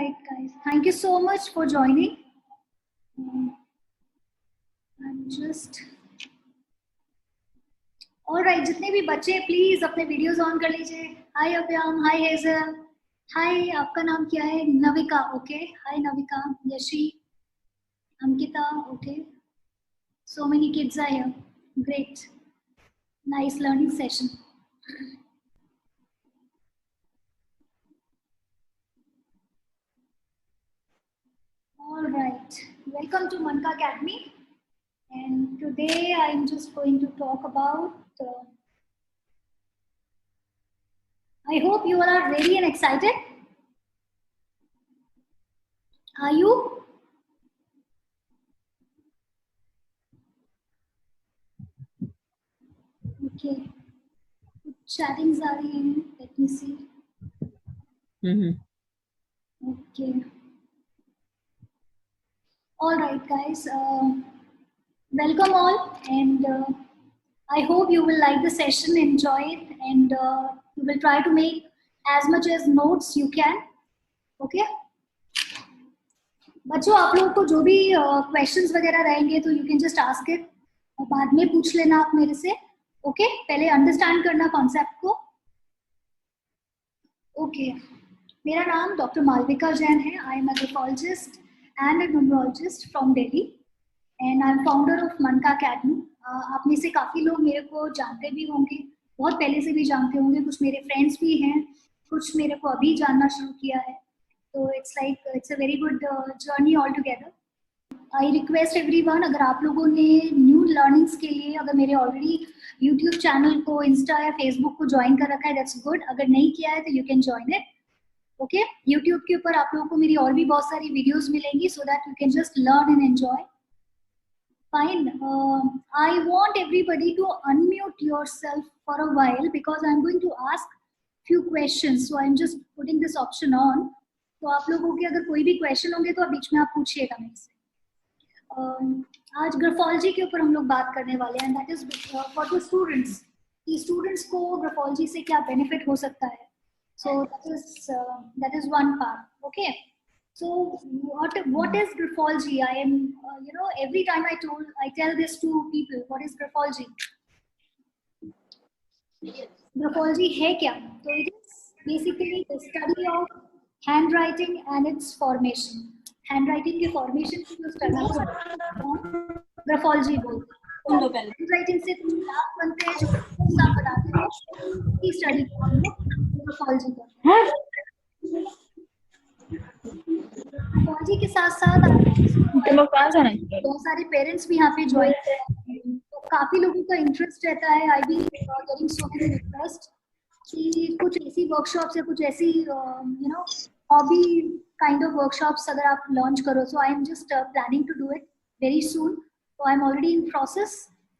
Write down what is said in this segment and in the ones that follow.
right, guys. Thank you so much for joining. I'm just. All right, जितने भी बच्चे please अपने videos on कर लीजिए. हाय अभ्याम, हाय हेजल, हाय आपका नाम क्या है? Navika. Okay, hi Navika. Yashi, Ankita. Okay, so many kids are here. Great, nice learning session. All right, welcome to Manka Academy. And today I'm just going to talk about. I hope you all are ready and excited. Are you? Okay. Chattings are in. Let me see. Okay. All right, guys. Welcome all, and I hope you will like the session, enjoy it, and you will try to make as much as notes you can. Okay. बच्चों, आप लोगों को जो भी questions वगैरह रहेंगे तो you can just ask it, और बाद में पूछ लेना आप मेरे से. ओके, पहले अंडरस्टैंड करना कॉन्सेप्ट को. ओके, मेरा नाम डॉक्टर मालविका जैन है. I am a graphologist and a numerologist from Delhi, and I M founder of मनका अकेडमी. आप में से काफ़ी लोग मेरे को जानते भी होंगे, बहुत पहले से भी जानते होंगे. कुछ मेरे फ्रेंड्स भी हैं, कुछ मेरे को अभी जानना शुरू किया है. तो it's a very good journey all together. I request everyone, अगर आप लोगों ने न्यू लर्निंग्स के लिए अगर मेरे ऑलरेडी यूट्यूब चैनल को, इंस्टा या फेसबुक को ज्वाइन कर रखा है, दैट्स गुड. अगर नहीं किया है तो you can join it. Okay, YouTube के ऊपर आप लोगों को मेरी और भी बहुत सारी वीडियोस मिलेंगी, so that you can just learn and enjoy. Fine. I want everybody to unmute yourself for a while because I'm going to ask few questions. So I'm just putting this option on. तो आप लोगों के अगर कोई भी question होंगे तो आप बीच में आप पूछिएगा मेरे से. आज ग्राफोलॉजी के ऊपर हम लोग बात करने वाले हैं. That is for the students, कि स्टूडेंट्स को ग्राफोलॉजी से क्या बेनिफिट हो सकता है. So that is one part. Okay, so what is graphology? I am every time I tell this to people, what is graphology? Graphology है क्या? So it is basically the study of handwriting and its formation. Handwriting के formation की जो study है graphology बोलते हैं. Handwriting से तुम ग्राफ बनते हैं, जो सब बनाते हैं, उसकी स्टडी को हम लोग ग्राफोलॉजी करते हैं. ग्राफोलॉजी के साथ साथ बहुत सारे पेरेंट्स भी यहाँ पे ज्वाइन करते हैं. तो काफी लोगों का इंटरेस्ट रहता है. I be getting so many request कि कुछ ऐसी वर्कशॉप्स या कुछ ऐसी हॉबी काइंड ऑफ वर्कशॉप्स अगर आप लॉन्च करो. So I am just planning to do it very soon. तो I am already in process,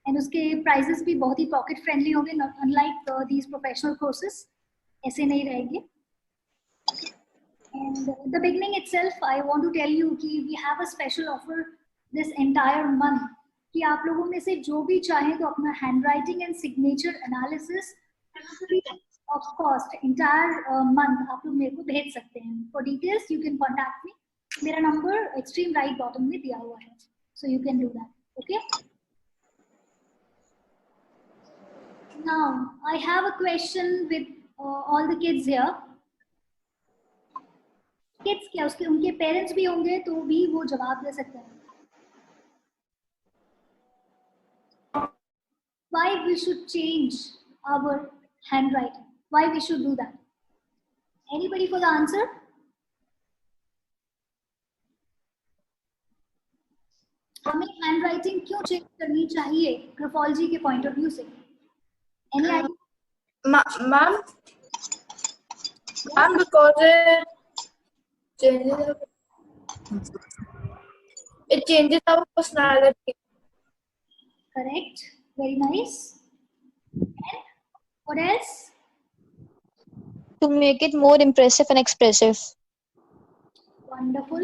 and उसके प्राइजेस भी बहुत ही पॉकेट फ्रेंडली होंगे, अनलाइक दीज प्रोफेशनल कोर्सेस ऐसे नहीं रहेंगे. And at the beginning itself, I want to tell you कि we have a special offer this entire month, कि आप लोगों में से जो भी चाहे तो अपना handwriting and signature analysis free of cost entire month आप लोग मेरे को भेज सकते हैं. For details you can contact me. मेरा number extreme right bottom में दिया हुआ है, so you can do that. Okay. Now I have a question with all the kids here. Kids क्या, उसके उनके पेरेंट्स भी होंगे तो भी वो जवाब दे सकते हैं. Why we should change our handwriting? Why we should do that? Anybody for the answer? हमें हैंडराइटिंग क्यों चेंज करनी चाहिए ग्राफोलॉजी के पॉइंट ऑफ व्यू से? Any idea? Ma'am, because it changes our personality. Correct. Very nice. And what else? To make it more impressive and expressive. Wonderful.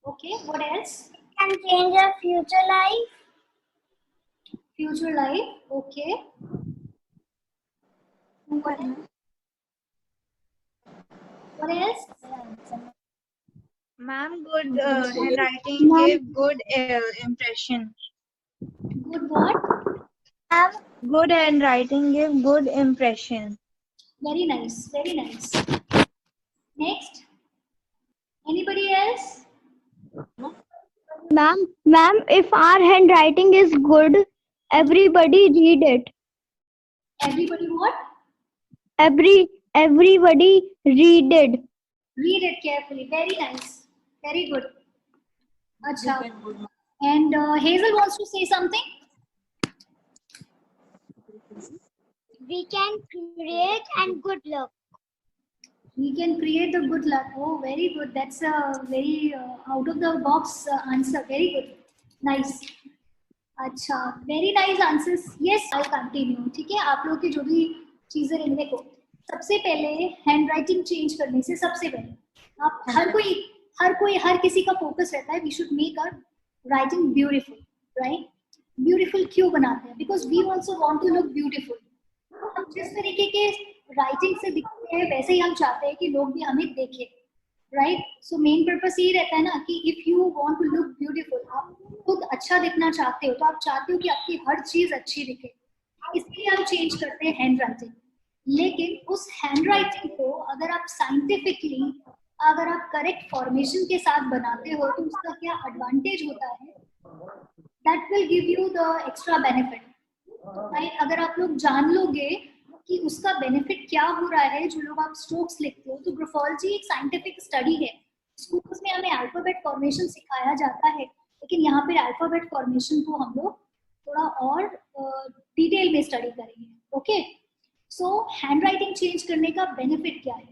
Okay, what else? Can change our future life. Future life. Okay. What else? Ma'am, good handwriting give good impression. Good what? Good handwriting give good impression. Very nice, very nice. Next, anybody else? Ma'am, if our handwriting is good, everybody read it. Everybody what? Everybody read it. Read it carefully. Very nice, very good. Acha. And Hazel wants to say something. We can create and good luck. We can create the good luck. Oh, very good. That's a very out of the box answer. Very good. Nice. अच्छा, very nice answers. Yes, I'll continue. ठीक है, आप लोग की जो भी चीजें रहेंगे, देखो सबसे पहले हैंडराइटिंग चेंज करने से सबसे पहले आप हर किसी का फोकस रहता है we should make our writing beautiful, right? Beautiful क्यों बनाते हैं? Because we also want to look beautiful. हम जिस तरीके के राइटिंग से दिखते हैं वैसे ही हम चाहते हैं कि लोग भी हमें देखें, राइट? सो मेन पर्पस यही रहता है ना कि if you want to look beautiful, आप खुद अच्छा दिखना चाहते हो तो आप चाहते हो कि आपकी हर चीज अच्छी दिखे, इसलिए हम चेंज करते हैं हैंड राइटिंग. लेकिन उस हैंड राइटिंग को अगर आप साइंटिफिकली, अगर आप करेक्ट फॉर्मेशन के साथ बनाते हो तो उसका क्या एडवांटेज होता है, that will give you the extra benefit, right? अगर आप लोग जान लोगे कि उसका बेनिफिट क्या हो रहा है, जो लोग आप स्ट्रोक्स लिखते हो, तो ग्राफोलॉजी एक साइंटिफिक स्टडी है. स्कूल्स में हमें अल्फाबेट फॉर्मेशन सिखाया जाता है, लेकिन यहाँ पे अल्फाबेट फॉर्मेशन को हम लोग थोड़ा और डिटेल में स्टडी करेंगे. ओके, सो हैंड राइटिंग चेंज करने का बेनिफिट क्या है?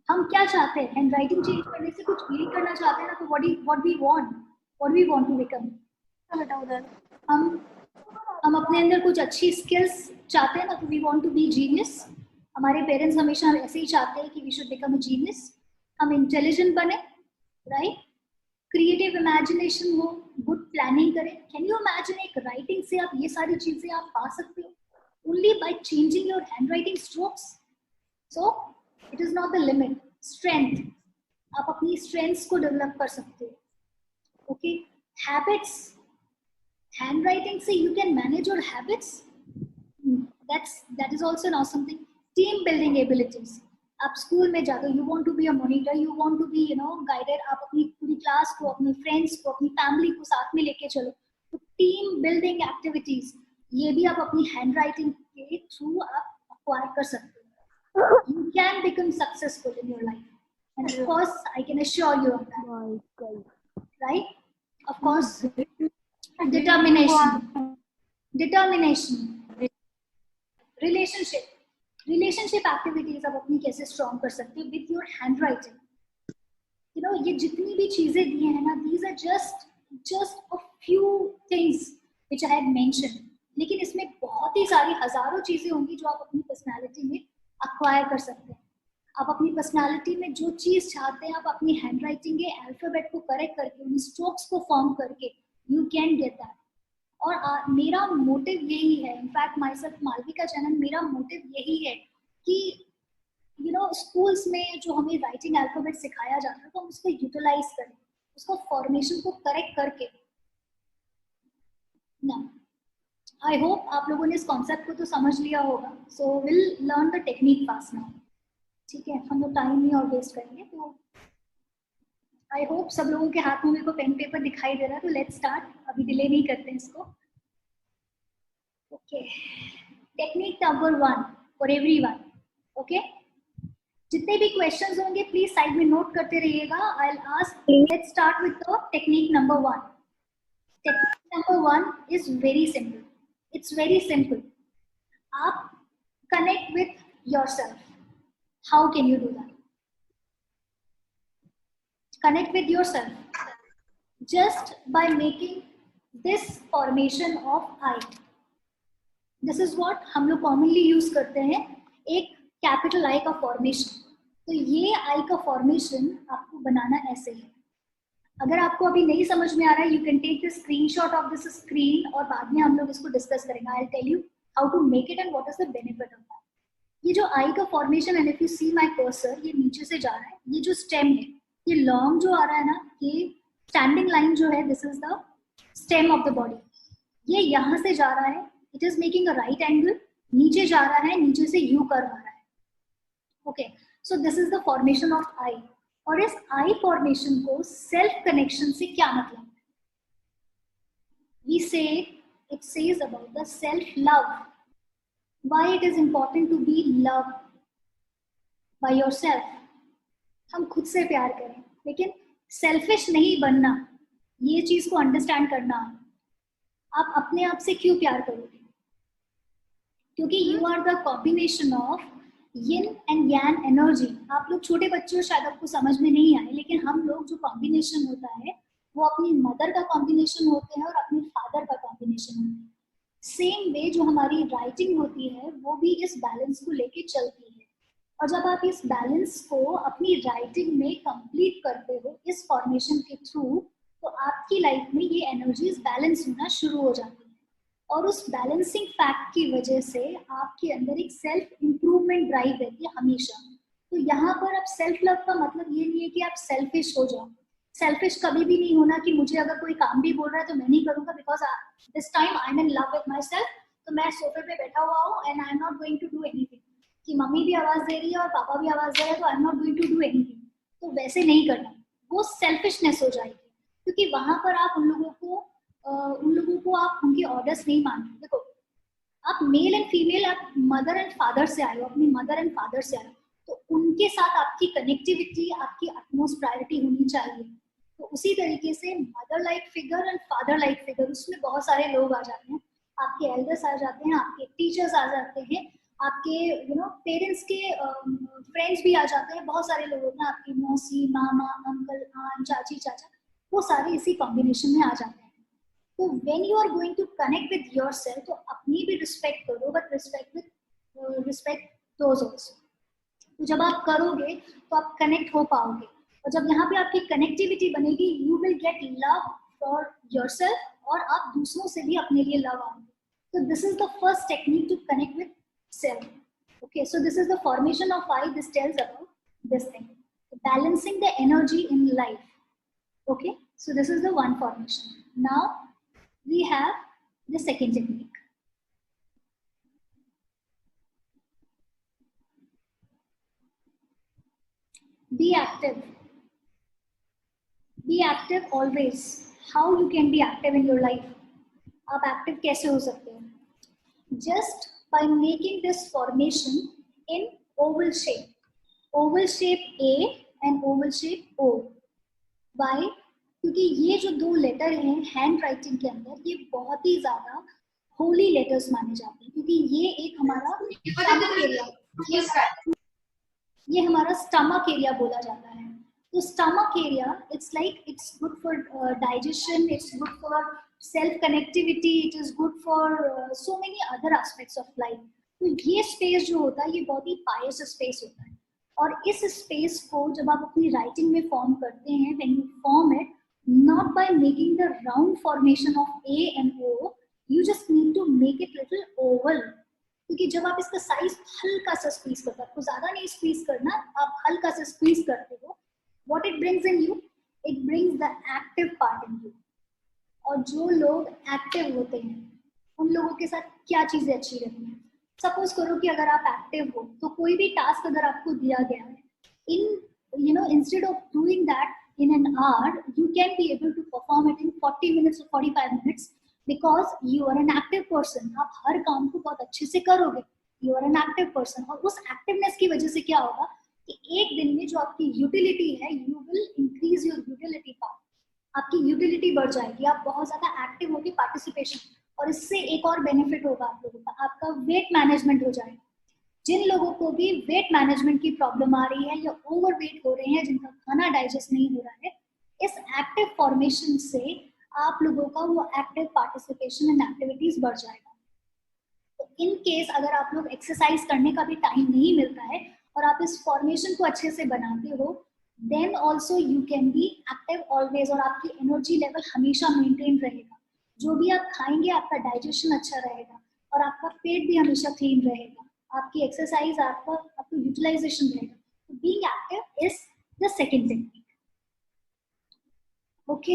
हम क्या चाहते हैं? हैंड राइटिंग चेंज करने से कुछ फील करना चाहते हैं ना, तो what we want to become. हम अपने अंदर कुछ अच्छी स्किल्स चाहते हैं ना, तो we want to be genius. हमारे पेरेंट्स हमेशा ऐसे ही चाहते हैं कि we should become a genius. हम इंटेलिजेंट बने, राइट? क्रिएटिव इमेजिनेशन हो, गुड प्लानिंग करें. कैन यू इमेजिन एक राइटिंग से आप ये सारी चीजें आप पा सकते हो only by changing your hand writing strokes. So it is not the limit. Strength, आप अपनी स्ट्रेंथ्स को डेवलप कर सकते हो. ओके, हैबिट्स, handwriting से you can manage your habits. That is also an awesome thing. Team building abilities. आप school में जाते हो, you want to be a monitor, you want to be guided. आप अपनी पूरी क्लास को, अपने फ्रेंड्स को, अपनी फैमिली को साथ में लेके चलो. तो टीम बिल्डिंग एक्टिविटीज ये भी आप अपनी हैंड राइटिंग के थ्रू आप अक्वायर कर सकते हो. You can become successful in your life, and of course I can assure you of that. Right? Of course. Determination, relationship activities आप अपनी कैसे strong कर सकते हो with your handwriting. ये जितनी भी चीजें दी हैं ना, these are just a few things which I had mentioned. लेकिन इसमें बहुत ही सारी हजारों चीजें होंगी जो आप अपनी पर्सनालिटी में acquire कर सकते हैं. आप अपनी पर्सनालिटी में जो चीज चाहते हैं, आप अपनी हैंडराइटिंग के अल्फाबेट को करेक्ट करके, उन स्ट्रोक्स को फॉर्म करके you can get that. और मेरा मोटिव यही है, in fact my self Malvika channel, मेरा मोटिव यही है कि स्कूल्स में जो हमें राइटिंग अल्फाबेट सिखाया जाता है तो हम उसको यूटिलाइज करें, उसको फॉर्मेशन को करेक्ट करके ना. आई होप आप लोगों ने इस कॉन्सेप्ट को तो समझ लिया होगा. So will learn the technique fast now. ठीक है, हम लोग टाइम नहीं और वेस्ट करेंगे. तो आई होप सब लोगों के हाथ में मेरे को पेन पेपर दिखाई दे रहा है. तो लेट्स स्टार्ट, अभी डिले नहीं करते हैं इसको. Okay, technique number 1 for everyone. Okay, जितने भी क्वेश्चंस होंगे प्लीज साइड में नोट करते रहिएगा. I will ask. Let's start with the technique number 1. Technique number 1 is very simple. It's very simple. आप connect with yourself. How can you do that? Connect with yourself just by making this formation of eye. This is what हम लोग commonly use करते हैं, एक capital I का formation. तो ये आई का फॉर्मेशन आपको बनाना ऐसे है. अगर आपको अभी नहीं समझ में आ रहा है, you can take the screenshot of this screen और बाद में हम लोग इसको डिस्कस करेंगे. I will tell you how to make it and what is the benefit of that. ये जो आई का फॉर्मेशन है, if you see my cursor, ये नीचे से जा रहा है. ये जो स्टेम है, ये लॉन्ग जो आ रहा है ना, ये स्टैंडिंग लाइन जो है, this is the stem of the body, ये यहाँ से जा रहा है, it is making a right angle, नीचे जा रहा है, नीचे से यू कर रहा है. Okay, so this is the formation of I. और इस आई फॉर्मेशन को सेल्फ कनेक्शन से क्या मतलब है? We say it says about the self love. Why it is important to be love by yourself. हम खुद से प्यार करें, लेकिन सेल्फिश नहीं बनना, ये चीज को अंडरस्टैंड करना. आप अपने आप से क्यों प्यार करोगे? क्योंकि you are the combination of yin and yang energy. आप लोग छोटे बच्चे हो, शायद आपको समझ में नहीं आए, लेकिन हम लोग जो कॉम्बिनेशन होता है वो अपनी मदर का कॉम्बिनेशन होते हैं और अपने फादर का कॉम्बिनेशन होता है. सेम वे जो हमारी राइटिंग होती है वो भी इस बैलेंस को लेके चलती है. और जब आप इस बैलेंस को अपनी राइटिंग में कंप्लीट करते हो इस फॉर्मेशन के थ्रू, तो आपकी लाइफ में ये एनर्जीज बैलेंस होना शुरू हो जाती है. और उस बैलेंसिंग फैक्ट की वजह से आपके अंदर एक सेल्फ इंप्रूवमेंट ड्राइव रहती है हमेशा. तो यहाँ पर अब सेल्फ लव का मतलब ये नहीं है कि आप सेल्फिश हो जाओ. सेल्फिश कभी भी नहीं होना कि मुझे अगर कोई काम भी बोल रहा है तो मैं नहीं करूंगा, because this time I am in love with my self. तो मैं सोफे पे बैठा हुआ हूँ and I am not going to do anything. कि मम्मी भी आवाज दे रही है और पापा भी आवाज दे रहे हैं तो I am not going to do anything. तो वैसे नहीं करना, वो सेल्फिशनेस हो जाएगी. क्योंकि वहां पर आप उन लोगों को आप उनके ऑर्डर्स नहीं मानते. देखो, आप मेल एंड फीमेल, आप मदर एंड फादर से आए हो, अपनी मदर एंड फादर से आए हो, तो उनके साथ आपकी कनेक्टिविटी, आपकी अटमोस्ट प्रायोरिटी होनी चाहिए. तो उसी तरीके से mother like figure and father like figure, उसमें बहुत सारे लोग आ जाते हैं. आपके एल्डर्स आ जाते हैं, आपके टीचर्स आ जाते हैं, आपके पेरेंट्स के फ्रेंड्स भी आ जाते हैं. बहुत सारे लोग होते हैं, आपकी मौसी, मामा, अंकल, आंट, चाची, चाचा, वो सारे इसी कॉम्बिनेशन में आ जाते हैं. तो when you are going to connect with yourself, तो अपनी भी रिस्पेक्ट करो, बट रिस्पेक्ट दोज आल्सो. तो जब आप करोगे तो आप कनेक्ट हो पाओगे. और जब यहाँ पे आपकी कनेक्टिविटी बनेगी, you will get love for yourself, और आप दूसरों से भी अपने लिए लव आओगे. तो this is the first technique to connect with self. Okay, so this is the formation of I. This tells about this thing, balancing the energy in life. Okay, so this is the one formation. Now we have the second technique. Be active. Be active always. How you can be active in your life? आप active कैसे हो सकते हो? Just by making this formation in oval shape. Oval shape A and oval shape O. Why? क्योंकि ये जो दो letter हैं हैंड राइटिंग के अंदर, ये बहुत ही ज्यादा होली लेटर्स माने जाते हैं. क्योंकि ये एक हमारा स्टमक एरिया, ये हमारा स्टमक एरिया बोला जाता है. तो stomach area, it's like it's good for digestion, it's good for self connectivity, it is good for so many other aspects of life. तो ये स्पेस जो होता है, ये बहुत ही पायस स्पेस होता है. और इस स्पेस को जब आप अपनी राइटिंग में फॉर्म करते हैं, when you form it not by making the round formation of A and O, you just need to make it little oval. क्योंकि जब आप इसका साइज हल्का सा स्क्वीज करते हो, आपको ज्यादा नहीं स्क्वीज करना, आप हल्का सा स्क्वीज करते हो, what it brings in you, it brings the active part in you. और जो लोग एक्टिव होते हैं उन लोगों के साथ क्या चीजें अच्छी रहती हैं? सपोज करो कि अगर आप एक्टिव हो तो कोई भी टास्क अगर आपको दिया गया है, in instead of doing that in an hour, you can be able to perform it in 40 minutes or 45 minutes because you are an active person. आप हर काम को बहुत अच्छे से करोगे, you are an active person. और उस एक्टिवनेस की वजह से क्या होगा कि एक दिन में जो आपकी यूटिलिटी है, you will increase your utility power. आपकी यूटिलिटी बढ़ जाएगी, आप बहुत ज्यादा एक्टिव होगी, पार्टिसिपेशन. और इससे एक और बेनिफिट होगा आप लोगों का, आपका वेट मैनेजमेंट हो जाएगा. जिन लोगों को भी वेट मैनेजमेंट की प्रॉब्लम आ रही है या ओवर वेट हो रहे हैं, जिनका खाना डाइजेस्ट नहीं हो रहा है, इस एक्टिव फॉर्मेशन से आप लोगों का वो एक्टिव पार्टिसिपेशन एंड एक्टिविटीज बढ़ जाएगा. तो इन केस अगर आप लोग एक्सरसाइज करने का भी टाइम नहीं मिलता है और आप इस फॉर्मेशन को अच्छे से बनाते हो, then also you can be active always, और आपकी एनर्जी लेवल हमेशा मेंटेन रहेगा. जो भी आप खाएंगे आपका डाइजेशन अच्छा रहेगा और आपका पेट भी हमेशा क्लीन रहेगा, आपकी एक्सरसाइज, आपका यूटिलाइजेशन रहेगा. Being active is the second technique. Okay,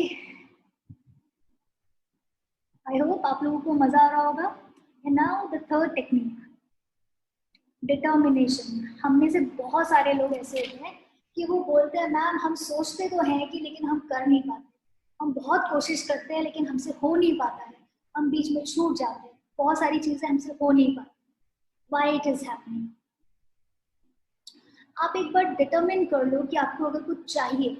I hope आप लोगों को मजा आ रहा होगा। And now the third technique, determination. हम में से बहुत सारे लोग ऐसे होते हैं कि वो बोलते हैं मैम हम सोचते तो हैं कि लेकिन हम कर नहीं पाते, हम बहुत कोशिश करते हैं लेकिन हमसे हो नहीं पाता है, हम बीच में छूट जाते हैं, बहुत सारी चीजें हमसे हो नहीं पाती। Why it is happening? आप एक बार डिटरमिन कर लो कि आपको अगर कुछ चाहिए,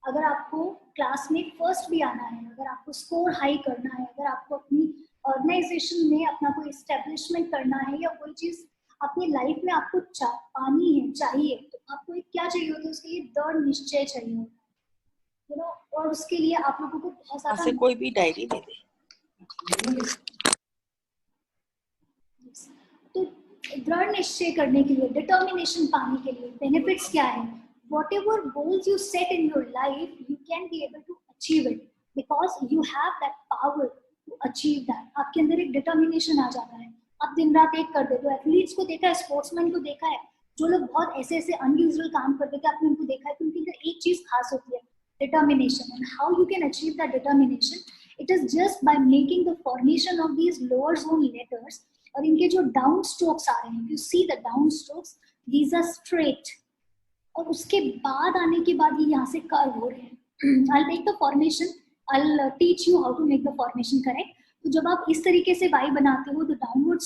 अगर आपको क्लास में फर्स्ट भी आना है, अगर आपको स्कोर हाई करना है, अगर आपको अपनी ऑर्गेनाइजेशन में अपना कोई इस्टेब्लिशमेंट करना है, या कोई चीज अपनी लाइफ में आपको पानी है, चाहिए, तो आपको एक क्या चाहिए होता है? उसके लिए दृढ़ निश्चय चाहिए होता है, यू नो। और उसके लिए आप लोगों को बहुत सारा कोई भी डायरी दे दे। तो दृढ़ निश्चय करने के लिए, डिटर्मिनेशन पाने के लिए बेनिफिट्स क्या है? whatever goals you set in your life, you can be able to achieve it because you have that power to achieve that. आपके अंदर एक डिटर्मिनेशन आ जाता है, आप दिन रात एक कर देते हो। एथलीट्स को देखा है, स्पोर्ट्समैन को देखा है, जो लोग बहुत ऐसे ऐसे अनयूजुअल काम करते थे, आपने उनको देखा है कि उनके अंदर एक चीज खास होती है, determination. And how you can achieve that determination? It is just by making the formation of these lower zone letters. और इनके जो डाउन स्ट्रोक्स आ रहे हैं, you see the down strokes, these are straight, और उसके बाद आने के बाद ये यहाँ से कर्व हो रहे हैं। I'll make the formation, I'll teach you how to make the formation correct. तो जब आप इस तरीके से वाई बनाते हो तो डाउनवर्ड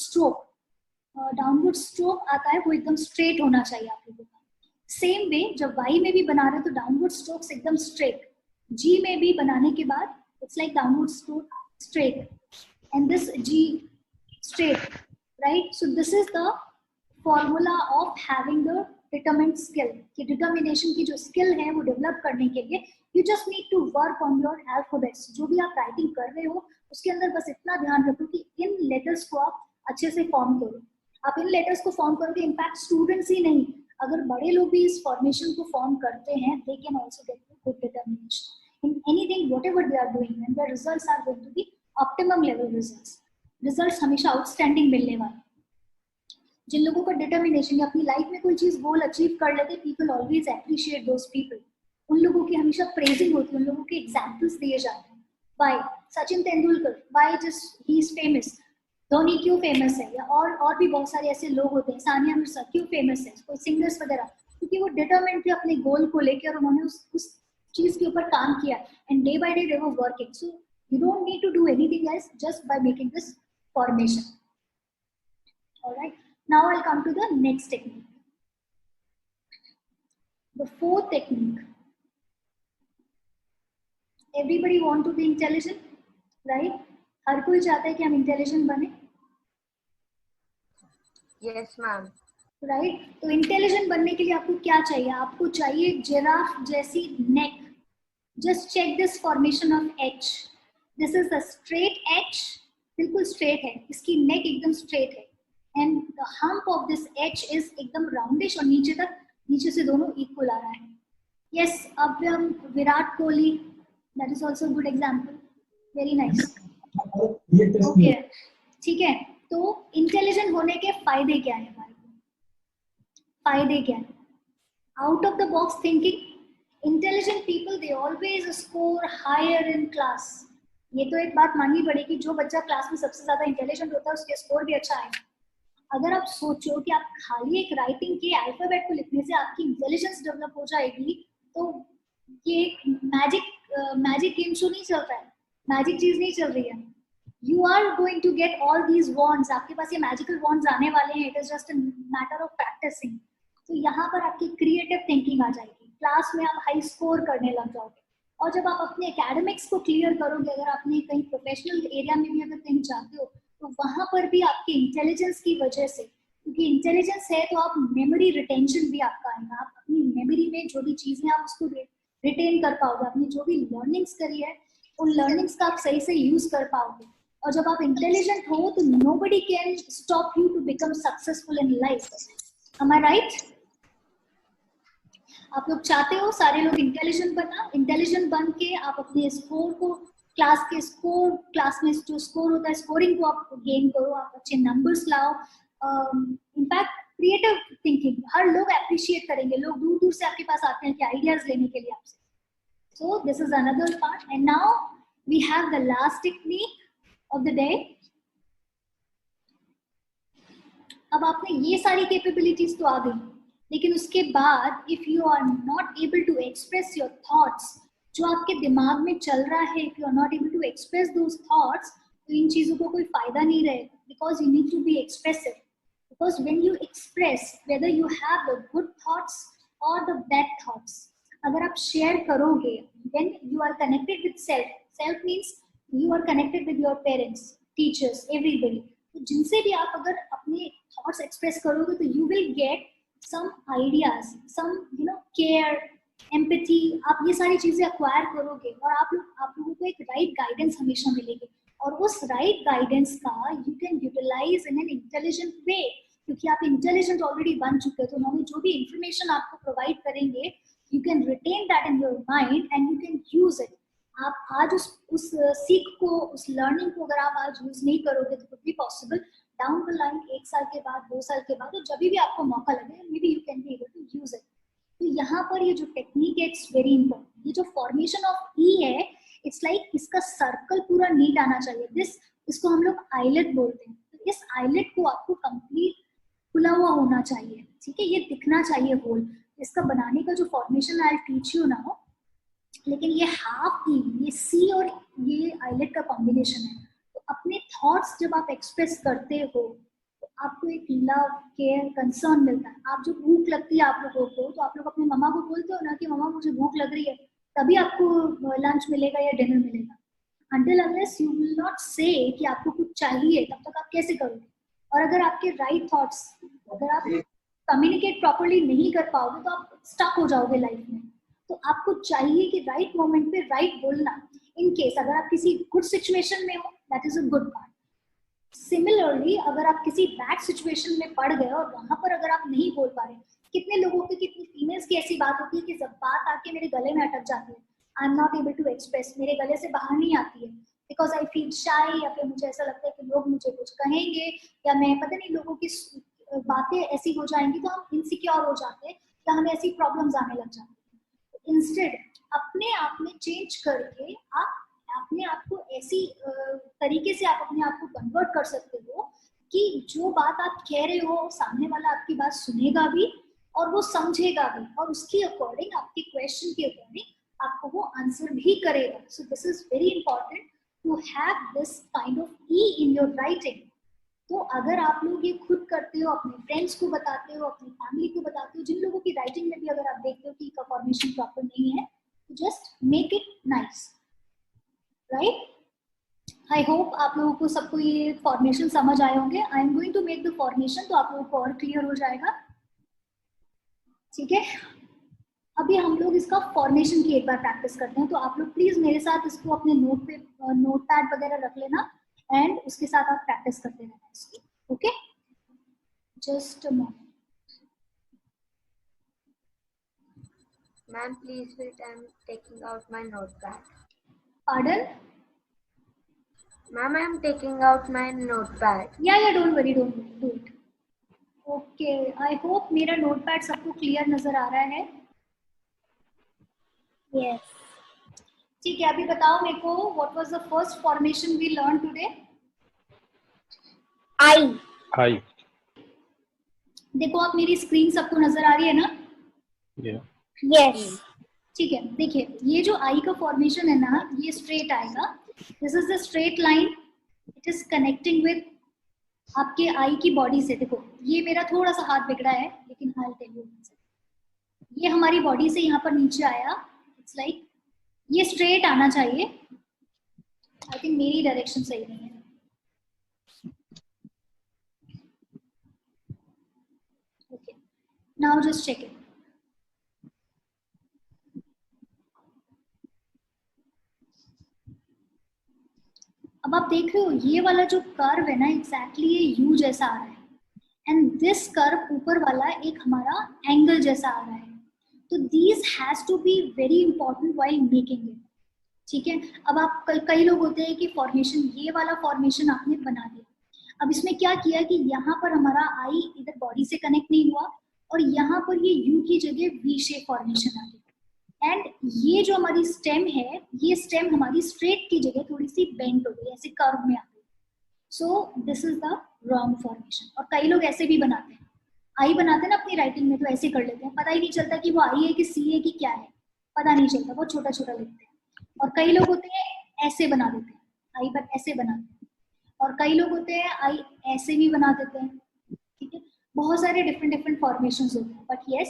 स्ट्रोक आता है, वो एकदम स्ट्रेट होना चाहिए आप लोगों का। सेम वे जब वाई में भी बना रहे हो तो डाउनवर्ड स्ट्रोक्स एकदम स्ट्रेट, जी में भी बनाने के बाद it's like downward stroke straight, and this G straight, right? So this is the formula of having the determined skill. कि determination की जो skill है वो develop करने के लिए you just need to work on your alphabets. जो भी आप writing कर रहे हो उसके अंदर बस इतना ध्यान रखो कि इन letters को आप अच्छे से form करो। आप इन letters को form करोगे, impact students ही नहीं, अगर बड़े लोग भी इस formation को form करते हैं, they can also get good determination in anything whatever they are doing, and the results are going to be optimum level results. Results हमेशा आउटस्टैंडिंग मिलने वाले। जिन लोगों का डिटर्मिनेशन या अपनी लाइफ में कोई चीज गोल अचीव कर लेते, people always appreciate those people. उन लोगों की हमेशा प्रेजिंग होती है, उन लोगों के एग्जांपल्स दिए जाते हैं। Why Sachin Tendulkar, why just he is famous, Dhoni क्यों फेमस है, या और भी बहुत सारे ऐसे लोग होते हैं, सानिया मिर्जा क्यों फेमस है, कोई सिंगर्स वगैरह, क्योंकि वो डिटरमिन्ड थे अपने गोल को लेकर और उन्होंने उस चीज के ऊपर काम किया, and day by day they were working. So you don't need to do anything else just by making this formation. All right, now I'll come to the next technique, the fourth technique. Everybody want to be intelligent, right? हर कोई चाहता है कि हम intelligent बने, Yes, ma'am. Right? तो intelligent बनने के लिए आपको क्या चाहिए? आपको चाहिए जिराफ जैसी neck. Just check this formation of H, this is the straight H, बिल्कुल स्ट्रेट है, इसकी नेक एकदम स्ट्रेट है, and the hump of this H is एकदम राउंडिश और नीचे से दोनों इक्वल आ रहा है। यस, अब हम Virat Kohli, that is also good example, very nice. Okay, ठीक है। तो इंटेलिजेंट होने के फायदे क्या है हमारे को? फायदे क्या है? Out of the box thinking. Intelligent people they always score higher in class. ये तो एक बात माननी पड़ेगी, जो बच्चा क्लास में सबसे ज्यादा इंटेलिजेंट होता है उसके स्कोर भी अच्छा आएगा। अगर आप सोचो कि आप खाली एक राइटिंग के अल्फाबेट को लिखने से आपकी इंटेलिजेंस डेवलप हो जाएगी, तो ये मैजिक गेम शो नहीं चल रहा है, मैजिक चीज नहीं चल रही है। You are going to get all these wands, आपके पास ये मैजिकल वॉन्ड्स आने वाले हैं, it is just a matter of practising. तो यहाँ पर आपकी क्रिएटिव थिंकिंग आ जाएगी, क्लास में आप हाई स्कोर करने लग जाओगे। और जब आप अपने एकेडमिक्स को क्लियर करोगे, अगर आपने कहीं प्रोफेशनल एरिया में भी अगर कहीं जाते हो, तो वहां पर भी आपके इंटेलिजेंस की वजह से, क्योंकि इंटेलिजेंस है तो आप मेमोरी रिटेंशन भी आपका आएगा, आप अपनी मेमोरी में जो भी चीजें आप उसको रिटेन कर पाओगे, आपने जो भी लर्निंग्स करी है उन लर्निंग्स का आप सही से यूज कर पाओगे। और जब आप इंटेलिजेंट हो तो nobody can stop you to become successful in life. Am I right? आप लोग चाहते हो सारे लोग इंटेलिजेंट बनना, इंटेलिजेंट बन के आप अपने स्कोर को, क्लास में जो स्कोर होता है, स्कोरिंग को आप गेन करो, आप अच्छे नंबर्स लाओ। इनफैक्ट क्रिएटिव थिंकिंग, हर लोग अप्रिशिएट करेंगे, लोग दूर दूर से आपके पास आते हैं कि आइडियाज लेने के लिए आपसे। So this is another part, and now we have the last technique of the day. अब आपने ये सारी कैपेबिलिटीज तो आ गई, लेकिन उसके बाद if you are not able to express your thoughts, जो आपके दिमाग में चल रहा है, if you are not able to express those thoughts, तो इन चीजों को कोई फायदा नहीं रहेगा, because you need to be expressive. Because when you express, whether you have the good thoughts और द बैड थॉट्स, अगर आप शेयर करोगे, when you are connected with self, self means you are connected with your parents, teachers, everybody, तो जिनसे भी आप अगर अपने थॉट्स एक्सप्रेस करोगे, तो you will get some ideas, some care, empathy, आप ये सारी चीजें अक्वायर करोगे, और आप लोगों को एक राइट गाइडेंस हमेशा मिलेगी, और उस राइट गाइडेंस का you can utilize in an intelligent way, क्योंकि आप इंटेलिजेंट ऑलरेडी बन चुके हो. तो उन्होंने जो भी इंफॉर्मेशन आपको प्रोवाइड करेंगे, you can retain that in your mind and you can use it. आप आज उस सीख को, उस लर्निंग को अगर आप आज यूज नहीं करोगे, तो could be possible down the line, 1 साल के बाद, 2 साल के बाद, तो जब भी आपको मौका लगे, maybe you can be able to use it. तो यहाँ पर ये जो टेक्निक है, इट्स वेरी इंपॉर्टेंट. ये जो फॉर्मेशन ऑफ ई है, इट्स लाइक इसका सर्कल पूरा नीट आना चाहिए. इसको हम लोग आईलेट बोलते हैं. तो इस आईलेट को आपको कंप्लीट खुला हुआ होना चाहिए, ठीक है, ये दिखना चाहिए होल. इसका बनाने का जो formation I teach you now, लेकिन ये हाफ ई, ये सी और ये आईलेट का कॉम्बिनेशन है. तो अपने थॉट्स जब आप एक्सप्रेस करते हो, तो आपको एक लव, केयर, कंसर्न मिलता है. आप जो भूख लगती है आप लोगों को, तो आप लोग अपनी मम्मा को बोलते हो ना कि मम्मा मुझे भूख लग रही है, तभी आपको लंच मिलेगा या डिनर मिलेगा. until unless you will not say कि आपको कुछ चाहिए, तब तक आप कैसे करोगे? और अगर आपके राइट थॉट्स, अगर आप कम्युनिकेट प्रॉपर्ली नहीं कर पाओगे, तो आप स्टक हो जाओगे लाइफ में. तो आपको चाहिए कि राइट मोमेंट पे राइट बोलना. इन केस अगर आप किसी गुड सिचुएशन में हो, that is a good part. Similarly अगर आप किसी बैड सिचुएशन में पड़ गए और वहां पर अगर आप नहीं बोल पा रहे, कितने लोगों की, कितनी फीमेल्स की ऐसी बात होती है कि जब बात आके मेरे गले में अटक जाती है, I am not able to express, मेरे गले से बाहर नहीं आती है, बिकॉज आई फील शाई, या फिर मुझे ऐसा लगता है कि लोग मुझे कुछ कहेंगे, या मैं पता नहीं लोगों की बातें ऐसी हो जाएंगी, तो हम इनसिक्योर हो जाते हैं, या हमें ऐसी प्रॉब्लम्स आने लग जाती है. इंस्टेड अपने आप में चेंज करके आप अपने आप को ऐसी तरीके से आप अपने आप को कन्वर्ट कर सकते हो कि जो बात आप कह रहे हो, सामने वाला आपकी बात सुनेगा भी और वो समझेगा भी, और उसके अकॉर्डिंग, आपके क्वेश्चन के अकॉर्डिंग आपको वो आंसर भी करेगा. So this is very important to have this kind of E in your writing. तो अगर आप लोग ये खुद करते हो, अपने फ्रेंड्स को बताते हो, अपनी फैमिली को बताते हो, जिन लोगों की राइटिंग में भी अगर आप देखते हो कि का फॉर्मेशन प्रॉपर नहीं है, just make it nice, right. I hope आप लोगों को सबको ये फॉर्मेशन समझ आए होंगे. I am going to make the formation, तो आप लोगों को और क्लियर हो जाएगा, ठीक है. अभी हम लोग इसका फॉर्मेशन की एक बार प्रैक्टिस करते हैं. तो आप लोग प्लीज मेरे साथ इसको अपने नोट पैड वगैरह रख लेना, एंड उसके साथ आप प्रैक्टिस करते रहना इसको, okay. Just a moment. Ma'am, please wait. I'm taking out my notepad. Pardon? Ma'am, I'm taking out my notepad. Yeah, don't worry, do it. Okay, I hope मेरा नोटपैड सबको क्लियर नजर आ रहा है. Yes. ठीक है, अभी बताओ मेरे को, what was the first formation we learned today? I. देखो, आप मेरी स्क्रीन सबको नजर आ रही है ना? Yes. ठीक है, देखिए ये जो आई का फॉर्मेशन है ना, ये स्ट्रेट आएगा. This is the straight line, it is connecting with आपके आई की बॉडी से. देखो ये मेरा थोड़ा सा हाथ बिगड़ा है, लेकिन आई विल टेल यू. ये हमारी बॉडी से यहाँ पर नीचे आया, इट्स लाइक ये स्ट्रेट आना चाहिए. आई थिंक मेरी डायरेक्शन सही नहीं है. Okay, now just check it. अब आप देख रहे हो ये वाला जो कर्व है ना, एग्जैक्टली ये यू जैसा आ रहा है, एंड दिस कर्व ऊपर वाला एक हमारा एंगल जैसा आ रहा है. तो these has to be very important while making it, ठीक है. अब आप कई लोग होते हैं कि फॉर्मेशन, ये वाला फॉर्मेशन आपने बना दिया. अब इसमें क्या किया कि यहाँ पर हमारा आई इधर बॉडी से कनेक्ट नहीं हुआ, और यहाँ पर ये यू की जगह वी शेप फॉर्मेशन आ गया. एंड ये जो हमारी स्टेम है, ये स्टेम हमारी स्ट्रेट की जगह थोड़ी सी बेंट हो गई, ऐसे कर्व में आ गई. सो this is the wrong formation. और कई लोग ऐसे भी बनाते हैं, आई बनाते हैं ना अपनी राइटिंग में, तो ऐसे कर लेते हैं, पता ही नहीं चलता कि वो आई है कि सी है कि क्या है, पता नहीं चलता, बहुत छोटा छोटा लिखते हैं. और कई लोग होते हैं ऐसे बना देते हैं, आई पर ऐसे बनाते हैं. और कई लोग होते हैं आई ऐसे भी बना देते हैं. ठीक है, बहुत सारे डिफरेंट डिफरेंट फॉर्मेशंस होते हैं. But yes,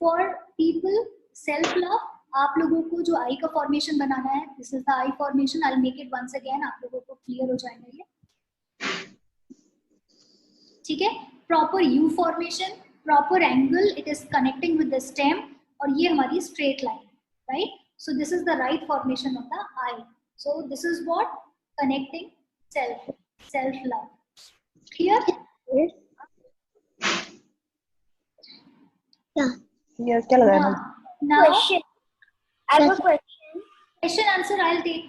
for people self love, आप लोगों को जो आई का फॉर्मेशन बनाना है, this is the I formation. I will make it once again, आप लोगों को क्लियर हो जाएगा ये. ठीक है, proper U formation, proper angle, it is connecting with the stem, और ये हमारी straight line, right. So this is the right formation of the I. So this is what connecting self love. Clear? Yes. Yes, क्या लगा है? Now Question. I have a question. question answer I'll take.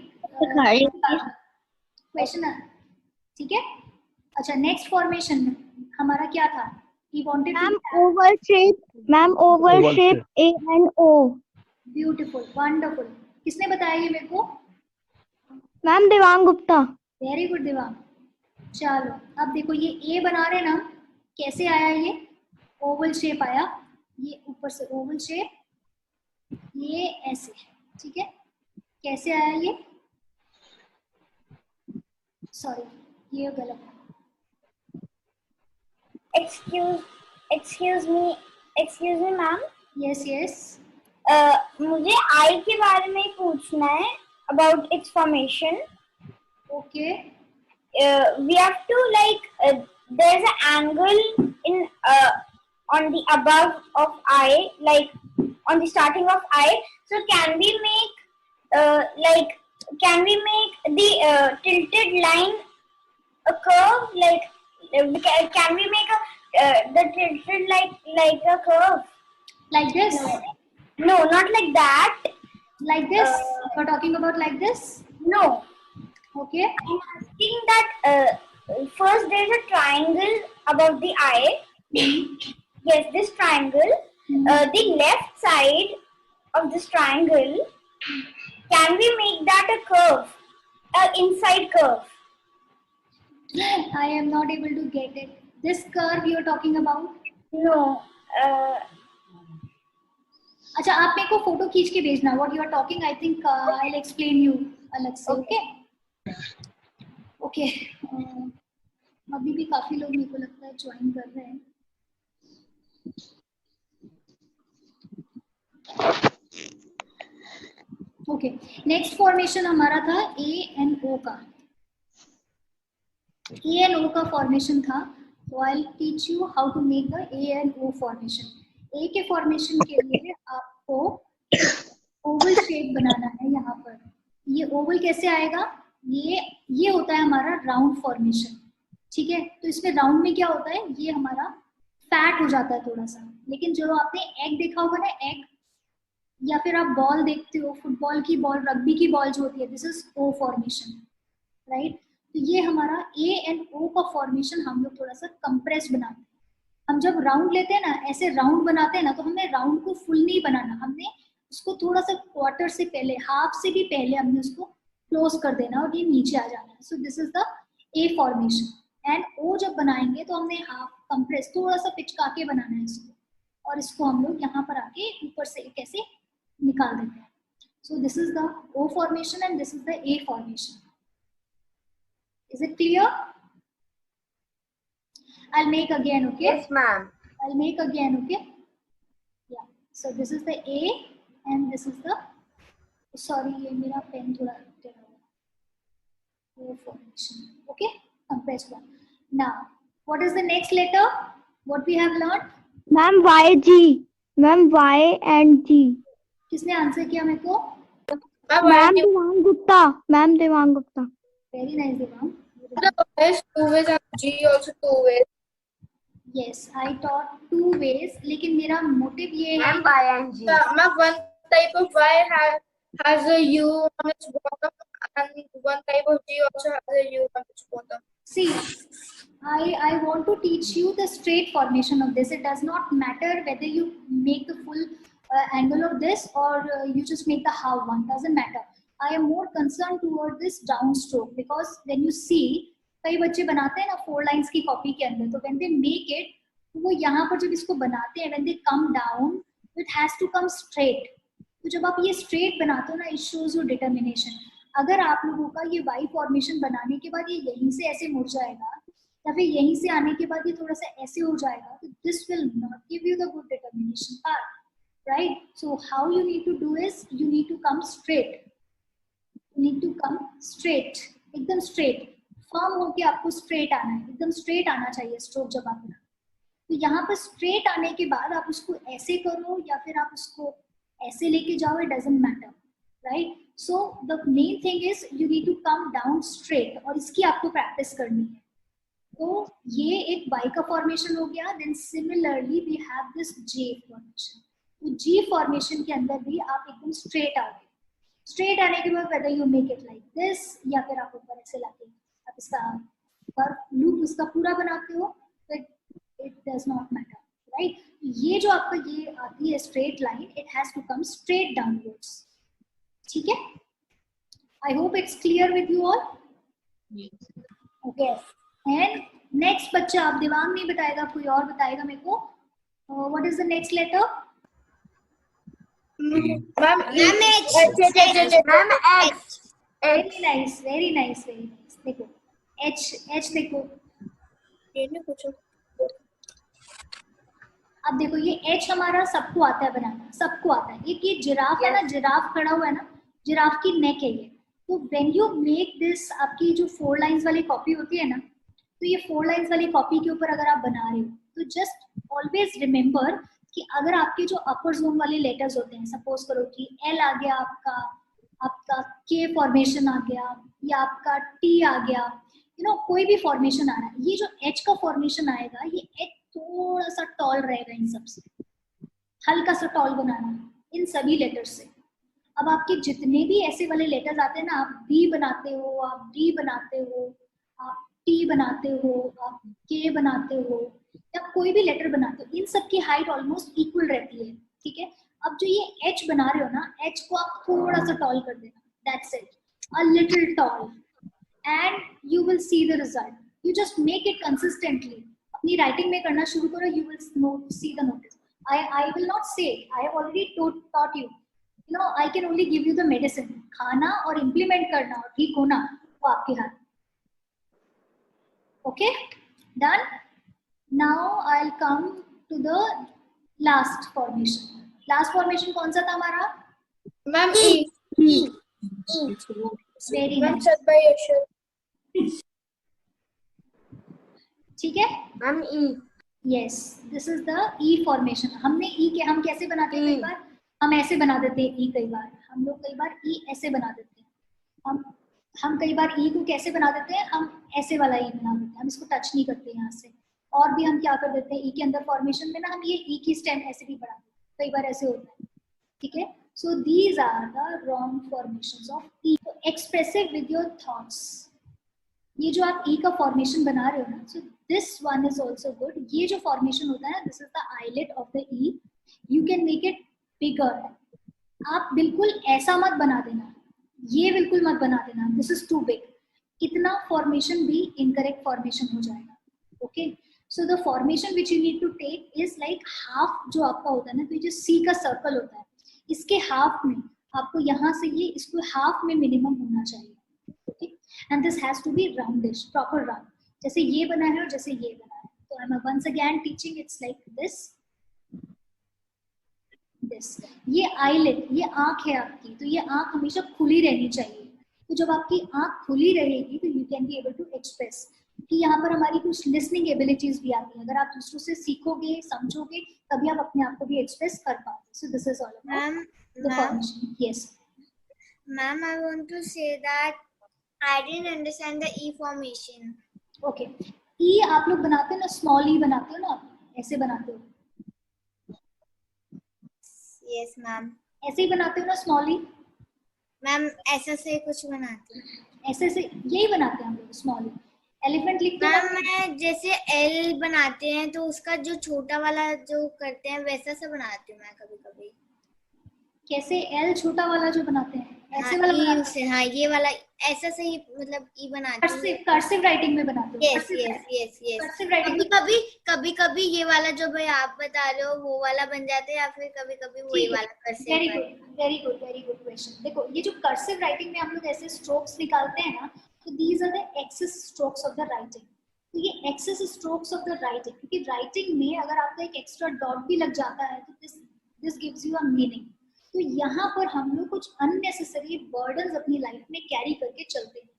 Question. ठीक है. अच्छा, next formation हमारा क्या था? He wanted Ma'am, to oval shape. Ma'am, oval shape A and O. beautiful, wonderful. किसने बताया ये मेरे को? Ma'am, Devang Gupta. Very good Devang. चलो अब देखो, ये ए बना रहे ना, कैसे आया ये? ओवल शेप आया, ये ऊपर से ओवल शेप, ये ऐसे. ठीक है, कैसे आया ये? सॉरी, ये गलत है. Excuse me, ma'am. Yes yes. मुझे आई के बारे में पूछना है about its formation. Okay. We have to there's an angle in on the above of I, like on the starting of I. So can we make can we make the tilted line a curve? Can we make the tilted like a curve? Like this? No, not like that. Like this? You're talking about like this? No. Okay. I'm asking that first there's a triangle above the eye. Yes, this triangle. The left side of this triangle, can we make that a curve? Inside curve. I am not able to get it. This curve you're talking about? No. अच्छा, आप मेरे को photo खींच के भेजना. What you are talking, I think I'll explain you अलग से. Okay. Okay. अभी भी काफी लोग मेरे को लगता है ज्वाइन कर रहे हैं. ओके, नेक्स्ट फॉर्मेशन हमारा था ए एंड ओ का. ए एंड ओ का फॉर्मेशन था, तो I will teach you how to make the A and O formation. A के फॉर्मेशन के लिए आपको ओवल शेप बनाना है. यहाँ पर ये ओवल कैसे आएगा? ये होता है हमारा राउंड फॉर्मेशन. ठीक है, तो इसमें राउंड में क्या होता है, ये हमारा फैट हो जाता है थोड़ा सा. लेकिन जो आपने एग देखा होगा ना, एग, या फिर आप बॉल देखते हो, फुटबॉल की बॉल, रग्बी की बॉल जो होती है, this is O formation, right. तो ये हमारा ए एंड ओ का फॉर्मेशन हम लोग थोड़ा सा कंप्रेस बनाते हैं. हम जब राउंड लेते हैं ना, ऐसे राउंड बनाते हैं ना, तो हमें राउंड को फुल नहीं बनाना, हमने उसको थोड़ा सा क्वार्टर से पहले, हाफ से भी पहले हमने उसको क्लोज कर देना और ये नीचे आ जाना है. So this is the A formation. And O जब बनाएंगे तो हमने हाफ कंप्रेस, थोड़ा सा पिचका के बनाना है इसको, और इसको हम लोग यहाँ पर आके ऊपर से कैसे निकाल देते हैं. So this is the O formation and this is the A formation. Is it clear? I'll make again, okay? Yes, ma'am. I'll make again, okay? Yeah. So this is the A and this is the, sorry, ये मेरा pen थोड़ा टेढ़ा हुआ. O formation, okay? Compressed one. Now, what is the next letter? What we have learned? Ma'am, YG. Ma'am, Y and G. किसने answer किया मेरे को? Ma'am, Devang Gupta. Ma'am, Devang Gupta. Very nice, Devang. Yes, 2 ways and G also 2 ways. Yes, I taught 2 ways. लेकिन मेरा motive ये है. And Y and G. Ma'am, one type of Y has a U on its bottom, and one type of G also has a U on its bottom. See, I want to teach you the straight formation of this. It does not matter whether you make the full angle of this, or you just make the half one, doesn't matter. I am more concerned toward this downstroke, because when you see कई बच्चे बनाते हैं ना 4 lines की copy के अंदर, तो when they make it, तो वो यहाँ पर जब इसको बनाते हैं, when they come down, it has to come straight. तो जब आप ये straight बनाते हो ना, it shows your determination. अगर आप लोगों का ये Y formation बनाने के बाद ये यहीं से ऐसे मुड़ जाएगा, या फिर यहीं से आने के बाद ये थोड़ा सा ऐसे हो जाएगा, तो this will not give you the good determination part, right? So how you need to do is you need to come straight. You need to come straight, एकदम straight. फॉर्म होके आपको स्ट्रेट आना है, एकदम स्ट्रेट आना चाहिए stroke जब आप बनाओ. तो यहाँ पर स्ट्रेट आने के बाद आप उसको ऐसे करो या फिर आप उसको ऐसे लेके जाओ, it doesn't matter, right? So the main thing is you need to come down straight, और इसकी आपको प्रैक्टिस करनी है. तो ये एक वाई का फॉर्मेशन हो गया. Then similarly we have this J formation. तो जी फॉर्मेशन के अंदर भी आप एकदम स्ट्रेट आ गए. स्ट्रेट आने के बाद whether you make it like this या फिर आप ऊपर ऐसे लाके आप इसका लूप इसका पूरा बनाते हो, तो it does not matter, right? ये जो आपका ये आती है straight line, it has to come straight downwards. ठीक है? I hope it's clear with you all. Okay. And next बच्चा, आप दिवांग नहीं बताएगा, कोई और बताएगा मेरे को. What is the next letter? Ma'am H. Very nice, very nice, very nice. देखो H देखो, ये नहीं पूछो. अब देखो ये H हमारा सबको आता है बनाना, सबको आता है. एक ये जिराफ है ना, जिराफ खड़ा हुआ है ना, जिराफ की नेक है ये. तो व्हेन यू मेक दिस, आपकी जो 4 लाइंस वाली कॉपी होती है ना, तो ये 4 लाइंस वाली कॉपी के ऊपर अगर आप बना रहे हो, तो जस्ट ऑलवेज रिमेम्बर कि अगर आपके जो अपर जोन वाले लेटर्स होते हैं, सपोज करो कि L आ गया आपका K फॉर्मेशन आ गया, या आपका T आ गया, कोई भी फॉर्मेशन आ रहा है, ये जो H का फॉर्मेशन आएगा, ये H थोड़ा सा टॉल रहेगा इन सबसे, हल्का सा टॉल बनाना इन सभी लेटर्स से. अब आपके जितने भी ऐसे वाले लेटर्स आते हैं ना, आप B बनाते हो, आप D बनाते हो, आप T बनाते हो, आप K बनाते हो, या कोई भी लेटर बनाते हो, इन सब की हाइट ऑलमोस्ट इक्वल रहती है. ठीक है? अब जो ये H बना रहे हो ना, H को आप थोड़ा सा टॉल कर देना, that's it, a little tall, and you will see the result. You just make it consistently. अपनी राइटिंग में करना शुरू करो, you will see the notice. I will not say, I have already taught you, I can only give you the medicine. खाना और implement करना और ठीक होना वो आपके हाथ. Okay, done. Now I will come to the last formation. Last formation कौन सा था हमारा? Ma'am E. Very ma'am nice. सदभाई. ठीक है? Ma'am E. Yes, this is the E formation. हमने E के हम कैसे बनाते हैं? कई बार हम ऐसे बना देते हैं E, कई बार हम लोग कई बार E ऐसे बना देते हैं. हम कई बार E को कैसे बना देते हैं? हम ऐसे वाला E बना देते हैं, हम इसको टच नहीं करते यहाँ से. और भी हम क्या कर देते हैं, E के अंदर फॉर्मेशन में ना, हम ये E की स्टेम ऐसे भी बढ़ा देते हैं, कई बार ऐसे होता है. ठीक है? So these are the wrong formations of E. Expressive with your thoughts. ये जो आप E का फॉर्मेशन बना रहे हो ना, so this one is also good. ये जो फॉर्मेशन होता है, this is the eyelet of the E. You can make it bigger. आप बिल्कुल ऐसा मत बना देना, ये बिल्कुल मत बना देना, दिस इज टू बिग. इतना फॉर्मेशन भी इनकरेक्ट फॉर्मेशन हो जाएगा. Okay, so the formation which you need to take is like half. जो आपका होता है ना, तो ये जो C का सर्कल होता है, इसके हाफ में आपको यहाँ से ये इसको हाफ में मिनिमम होना चाहिए. Okay, and this has to be roundish, proper round, जैसे ये बना है और जैसे ये बना है. तो I am once again teaching, it's like this. ये आईलिड, ये आंख है आपकी, तो ये आंख हमेशा खुली रहनी चाहिए. तो जब आपकी आंख खुली रहेगी, तो you can be able to express. कि यहाँ पर हमारी कुछ लिसनिंग एबिलिटीज भी आती है. अगर आप दूसरों से सीखोगे, समझोगे, तभी आप अपने आप को भी एक्सप्रेस कर पाओगे. सो this is all about the formation. Yes Ma'am, I want to say that I didn't understand the E formation. Okay. E आप लोग बनाते हो ना, स्मॉल E बनाते हो ना, ऐसे बनाते हो, Yes, ma'am. ऐसे ही बनाते हो ना स्मॉल E. मैम ऐसा से कुछ बनाती हूँ. ऐसे से यही बनाते हैं हम लोग स्मॉल E. एलिफेंट लिखते हैं मैम मैं जैसे L बनाते हैं तो उसका जो छोटा वाला जो करते हैं वैसा सा बनाती हूँ मैं कभी कभी. कैसे एल छोटा वाला जो बनाते हैं ऐसे हाँ, वाला ई बनाते से, हाँ ये वाला ऐसा से ही मतलब ई बनाती कर्सिव है। कर्सिव राइटिंग में बनाते हो yes yes yes yes. Cursive writing कभी कभी ये वाला जो भाई आप बता रहे हो वो वाला बन जाता है, या फिर कभी कभी वही वाला cursive. Very good very good question. देखो ये जो कर्सिव राइटिंग में हम लोग ऐसे स्ट्रोक्स निकालते हैं ना, तो these are the excess strokes of the writing. तो ये excess strokes of the writing, क्योंकि राइटिंग में अगर आपका एक एक्स्ट्रा डॉट भी लग जाता है तो this gives you a meaning. तो यहाँ पर हम लोग कुछ अननेसेसरी बर्डन्स अपनी लाइफ में कैरी करके चलते हैं,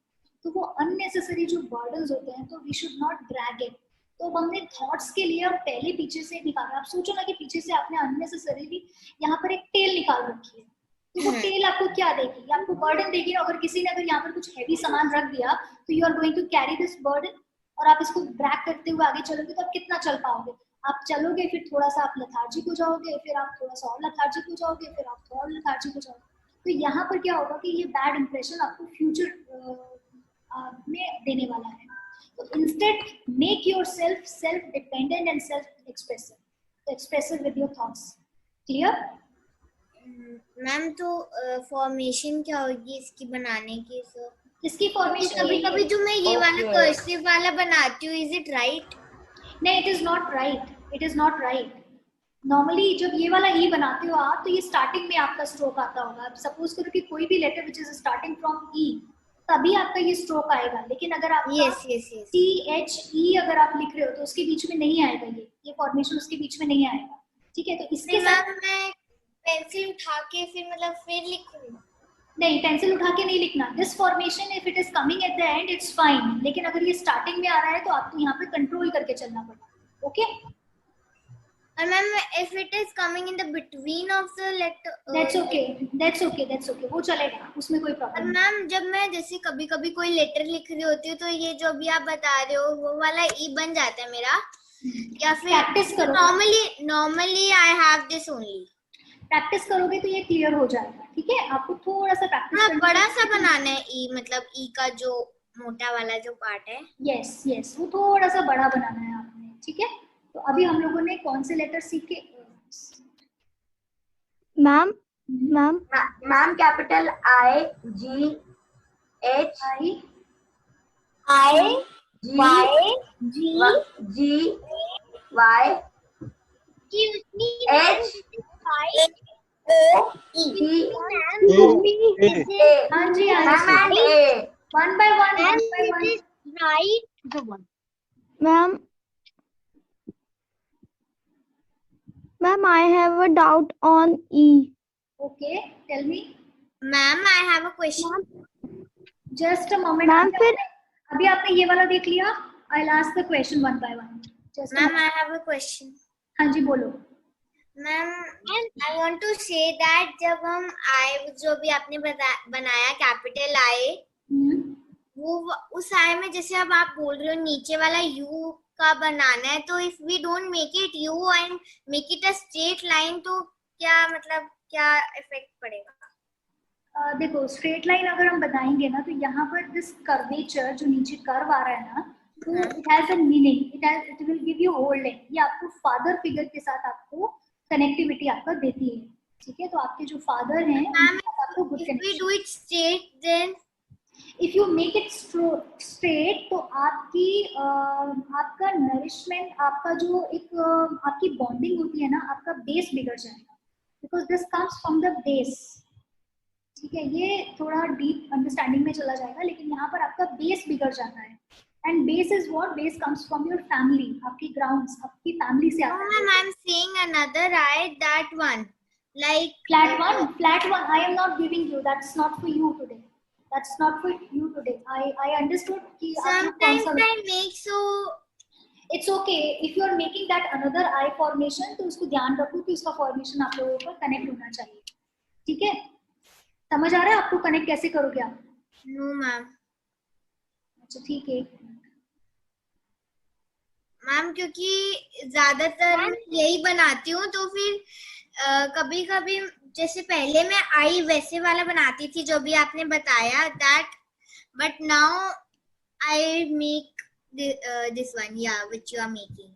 तो वो अननेसेसरी जो बर्डन्स होते हैं तो we should not drag it. तो अब हमने थॉट्स के लिए हम पहले पीछे से निकाला। आप सोचो ना कि पीछे से आपने अननेसेसरीली यहाँ पर एक टेल निकाल रखी है, तो वो टेल आपको क्या देगी? आपको बर्डन देगी। अगर किसी ने अगर यहाँ पर कुछ हैवी सामान रख दिया तो you are going to carry this burden, और आप इसको ड्रैग करते हुए आगे चलोगे तो आप कितना चल पाओगे? आप चलोगे, फिर थोड़ा सा आप लथार्जिक हो जाओगे, फिर आप थोड़ा सा और लथार्जिक हो जाओगे, फिर आप थोड़ा और लथार्जिक हो जाओगे। तो यहाँ पर क्या होगा कि ये बैड इंप्रेशन आपको फ्यूचर में देने वाला है। तो instead make yourself self dependent and self expressive with your thoughts. Clear? Ma'am तो फॉर्मेशन क्या होगी इसकी बनाने की? सो इसकी फॉर्मेशन कभी कभी जो मैं ये वाला कर्सिव वाला बनाती हूँ, इज इट राइट? नहीं, it is not right, it is not right. Normally जब ये वाला ई बनाते हो आप, तो ये स्टार्टिंग में आपका स्ट्रोक आता होगा। अब सपोज करो कि कोई भी letter which is starting from E, तभी आपका ये स्ट्रोक आएगा। लेकिन अगर आप टी एच ई अगर आप लिख रहे हो तो उसके बीच में नहीं आएगा, ये फॉर्मेशन उसके बीच में नहीं आएगा। ठीक है, तो इसके साथ मैं पेंसिल उठा के फिर लिखूं? नहीं, पेंसिल उठा के नहीं लिखना। This formation if it is coming at the end it's fine, लेकिन अगर ये स्टार्टिंग में आ रहा है तो आपको यहाँ पे कंट्रोल करके चलना पड़ेगा। ओके? और ma'am if it is coming in the between of the letter, that's okay, वो चलेगा, उसमें कोई प्रॉब्लम नहीं। मैम जब मैं जैसे कभी कभी कोई लेटर लिख रही होती हूँ तो ये जो अभी आप बता रहे हो वो वाला ई बन जाता है मेरा, या फिर प्रैक्टिस करो। Normally I have this only. Practice करोगे तो ये क्लियर हो जाएगा। ठीक है, आपको थोड़ा सा प्रैक्टिस करना है। बड़ा सा बनाना है ई, मतलब ई का जो मोटा वाला जो पार्ट है। यस, वो थोड़ा सा बड़ा बनाना है आपने। ठीक है, तो अभी हम लोगों ने कौन से लेटर सीखे? Ma'am capital I G H I Y G Y H O E. हाँ जी, one by one. Ma'am, I have a doubt on E. Okay, tell me. Ma'am I have a question. Just a moment. Ma'am फिर अभी आपने ये वाला देख लिया, I will ask the question one by one. Ma'am I have a question. हाँ जी, बोलो। Ma'am I want to say that जब हम आई जो भी आपने बनाया कैपिटल आई, वो उस आई में जैसे अब आप बोल रहे हो नीचे वाला यू का बनाना है, तो if we don't make it U and make it a straight line, तो क्या मतलब क्या इफेक्ट पड़ेगा? देखो, स्ट्रेट लाइन अगर हम बनाएंगे ना तो यहाँ पर दिस कर्वेचर जो नीचे कर्व आ रहा है ना, तो it has a meaning, it will give you hold. ये आपको फादर फिगर के साथ आपको कनेक्टिविटी आपका देती है। ठीक है, तो आपके जो फादर हैं आपको good connection. We do it straight then if you make it straight तो आपका नरिशमेंट, आपका जो एक आपकी बॉन्डिंग होती है ना, आपका बेस बिगड़ जाएगा, because this comes from the base. ठीक है, ये थोड़ा डीप अंडरस्टैंडिंग में चला जाएगा, लेकिन यहाँ पर आपका बेस बिगड़ जाता है। And base is what? Base comes from your family, आपकी ग्राउंड्स, आपकी फैमिली से आता है। I am saying another I that one like flat one I am not giving you, that's not for you today, I understood ki sometimes I make so it's okay if you are making that another eye formation, तो उसको ध्यान रखो कि उसका formation आप लोगों को connect होना चाहिए। ठीक है, समझ आ रहा है आपको कनेक्ट कैसे करोगे आप? No ma'am. अच्छा ठीक है मैम, क्योंकि ज्यादातर यही बनाती हूँ, तो फिर कभी कभी जैसे पहले मैं आई वैसे वाला बनाती थी जो भी आपने बताया that, but now I make this one या व्हिच यू आर मेकिंग।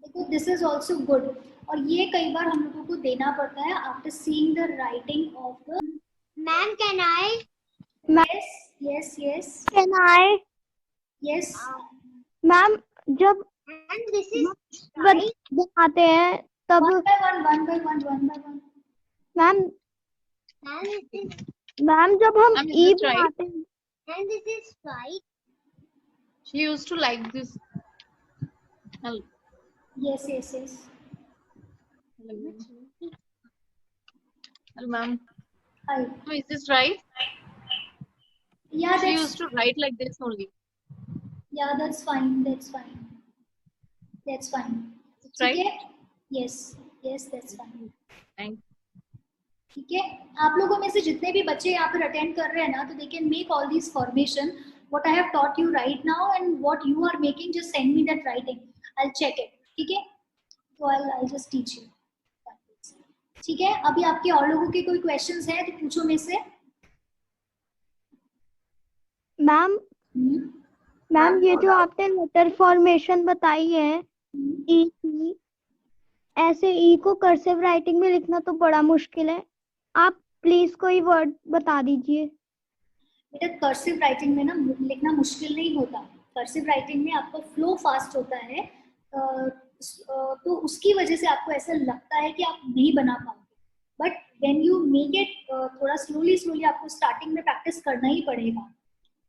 देखो, दिस इज आल्सो गुड। और ये कई बार हम लोगों को देना पड़ता है after seeing the writing of the. Ma'am, can I? Yes. Can I? Yes. Ma'am जब And this is बनाते हैं तब One by one. Ma'am and this is ma'am जब हम Ma'am, is E this right? बनाते हैं and this is right. She used to like this. Hello. Yes. Hello, ma'am. Hi. So is this right? Yeah, She that's used to write like this only. fine. That's fine. That's right. ठीक है? Yes, that's fine. Thank you. ठीक है, आप लोगों में से जितने भी बच्चे यहाँ पर अटेंड कर रहे हैं ना, तो they can make all these formation what I have taught you right now and what you are making. Just send me that writing. I'll check it. ठीक है? तो I'll just teach you. ठीक है? अभी आपके और लोगों के कोई questions हैं तो पूछो में से. मैम ये जो आपने लेटर फॉर्मेशन बताई है ई की, ऐसे ई को कर्सिव राइटिंग में लिखना तो बड़ा मुश्किल है, आप प्लीज कोई वर्ड बता दीजिए. बेटा कर्सिव राइटिंग में ना लिखना मुश्किल नहीं होता. कर्सिव राइटिंग में आपका फ्लो फास्ट होता है, तो उसकी वजह से आपको ऐसा लगता है कि आप नहीं बना पाओगे. But when you make it थोड़ा स्लोली आपको स्टार्टिंग में प्रैक्टिस करना ही पड़ेगा.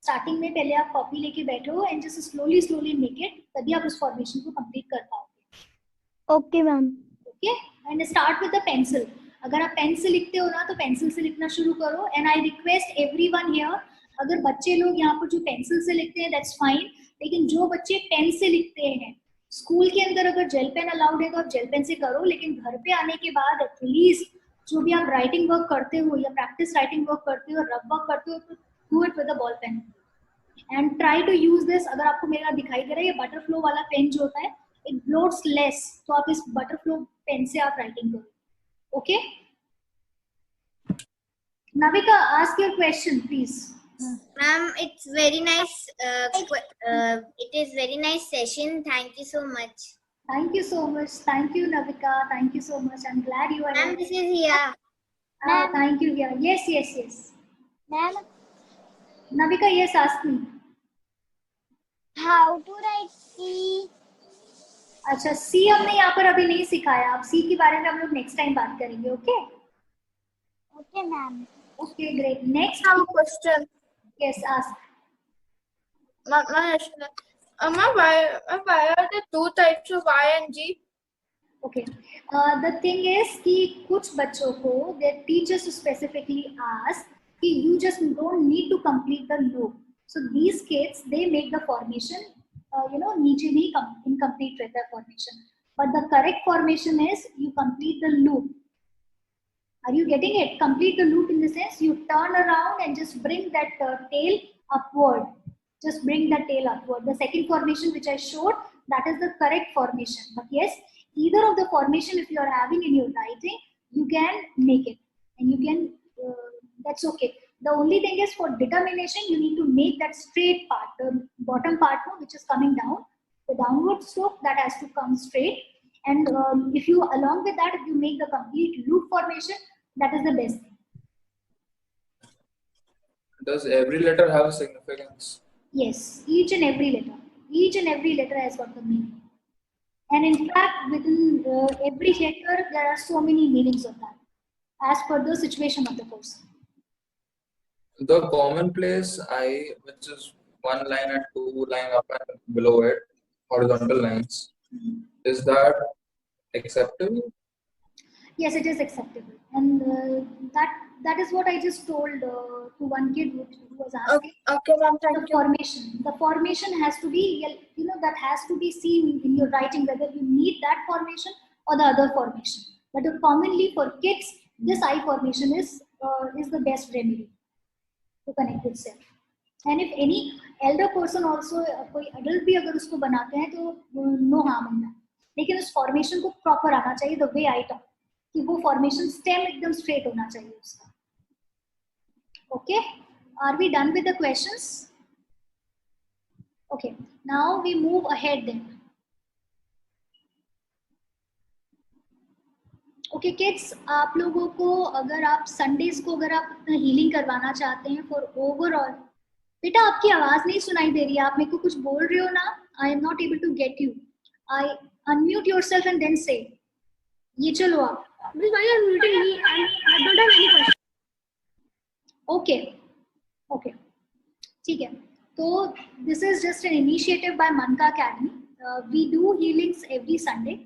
स्टार्टिंग में पहले आप कॉपी लेके बैठो and just slowly make it, तभी आप उस फॉर्मेशन को कंप्लीट कर पाओगे. Okay ma'am. Okay, and start with the pencil. अगर आप पेन से लिखते हो ना तो पेंसिल से लिखना शुरू करो. And I request everyone here, अगर बच्चे लोग यहाँ पर जो पेंसिल से लिखते हैं दैट्स फाइन, लेकिन जो बच्चे पेन से लिखते हैं, स्कूल के अंदर अगर जेल पेन अलाउड है तो आप जेल पेन से करो, लेकिन घर पे आने के बाद एटलीस्ट जो भी आप राइटिंग वर्क करते हो या प्रैक्टिस राइटिंग वर्क करते हो, रफ वर्क करते हो, तो do it with a ball pen and try to use this. अगर आपको मेरा दिखाई दे रहा है ये बटर फ्लो वाला पेन जो होता है, इट ब्लोट्स लेस, तो आप इस बटर फ्लो पेन से आप राइटिंग करो. Okay, Navika, ask your question please. Ma'am, it's very nice. It is very nice session. Thank you so much. Thank you so much. Thank you, Navika. Thank you so much. I'm glad you are Ma'am, here. this is here. Thank you, yeah. Yes. Ma'am, Navika, yes, ask me. how to write C? अच्छा, सी हमने यहाँ पर अभी नहीं सिखाया. आप सी के बारे में हम लोग नेक्स्ट टाइम बात करेंगे. Okay? Okay, ma'am. Okay, great. Next. I have a question. Yes, ask. Why are there two types of Y and G? Okay. The thing is कि कुछ बच्चों को their teachers specifically ask कि you just don't need to complete the loop. So these kids they make the formation, नीचे नहीं incomplete रहता है formation. But the correct formation is you complete the loop. Are you getting it? Complete the loop in the sense you turn around and just bring that tail upward. Just bring the tail upward. The second formation which I showed, that is the correct formation. But yes, either of the formation if you are having in your writing, you can make it. And you can, that's okay. The only thing is for determination, you need to make that straight part, the bottom part which is coming down, the downward slope that has to come straight. And if you, along with that, if you make the complete loop formation, that is the best thing. Does every letter have a significance? Yes, each and every letter has got the meaning. And in fact, within every letter, there are so many meanings of that, as per the situation of the person. The commonplace I, which is one line and two line up and below it, horizontal lines, is that acceptable? Yes, it is acceptable, and that is what I just told to one kid who was asking. Okay, ma'am. Thank you. The formation has to be, that has to be seen in your writing, whether you need that formation or the other formation. But commonly for kids, this I formation is the best remedy to connect with self. And if any elder person also, कोई adult भी अगर उसको बनाते हैं तो no harm in that. लेकिन उस formation को proper आना चाहिए, the way I talk, कि वो formation stem एकदम straight होना चाहिए उसका. Okay, are we done with the questions? Okay, now we move ahead then. Okay kids, आप लोगों को अगर आप संडेज को अगर आप अपना हीलिंग करवाना चाहते हैं फॉर ओवरऑल, बेटा आपकी आवाज नहीं सुनाई दे रही है, आप मेरे को कुछ बोल रहे हो ना? I am not able to get you. I unmute yourself and then say. ये चलो आप. ओके ओके ठीक है. तो this is just an initiative by Manka academy. We do healings every Sunday.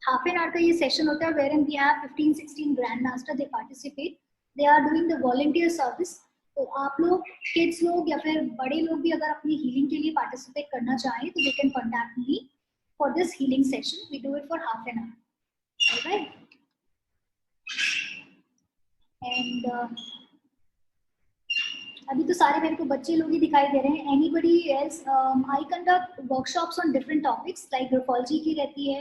Half an hour का ये सेशन होता है wherein we have 15-16 grand master, they participate, they are doing the volunteer service. तो आप लोग किड्स लोग या फिर बड़े लोग भी अगर अपनी हीलिंग के लिए पार्टिसिपेट करना चाहें तो they can contact me for this healing session. We do it for half an hour. Alright. And अभी तो सारे मेरे को बच्चे लोग ही दिखाई दे रहे हैं. Anybody else? I conduct workshops on different topics like graphology की रहती है,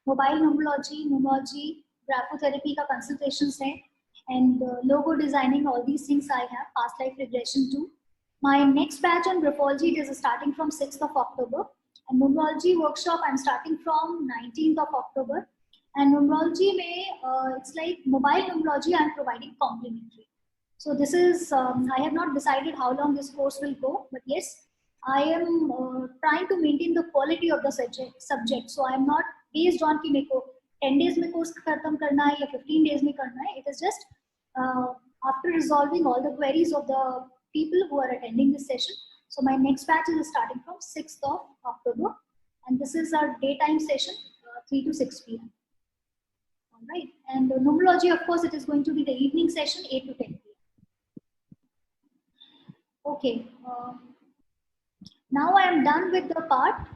मोबाइल न्यूमरोलॉजी, ग्राफोथेरेपी का कंसल्टेशंस है, and logo designing, all these things I have, past life regression too. My next batch on graphology, it is starting from 6th of October, and numerology workshop I'm starting from 19th of October. And numerology it's like mobile numerology I'm providing complimentary. So this is I have not decided how long this course will go, but yes, I am trying to maintain the quality of the subject. So I am not based on कि मेरे को 10 days में course खत्म करना है या 15 days में करना है. It is just after resolving all the queries of the people who are attending this session. So my next batch is starting from 6th of October, and this is our daytime session, 3 to 6 p.m. All right. And numerology, of course, it is going to be the evening session, 8 to 10 p.m. Okay. Now I am done with the part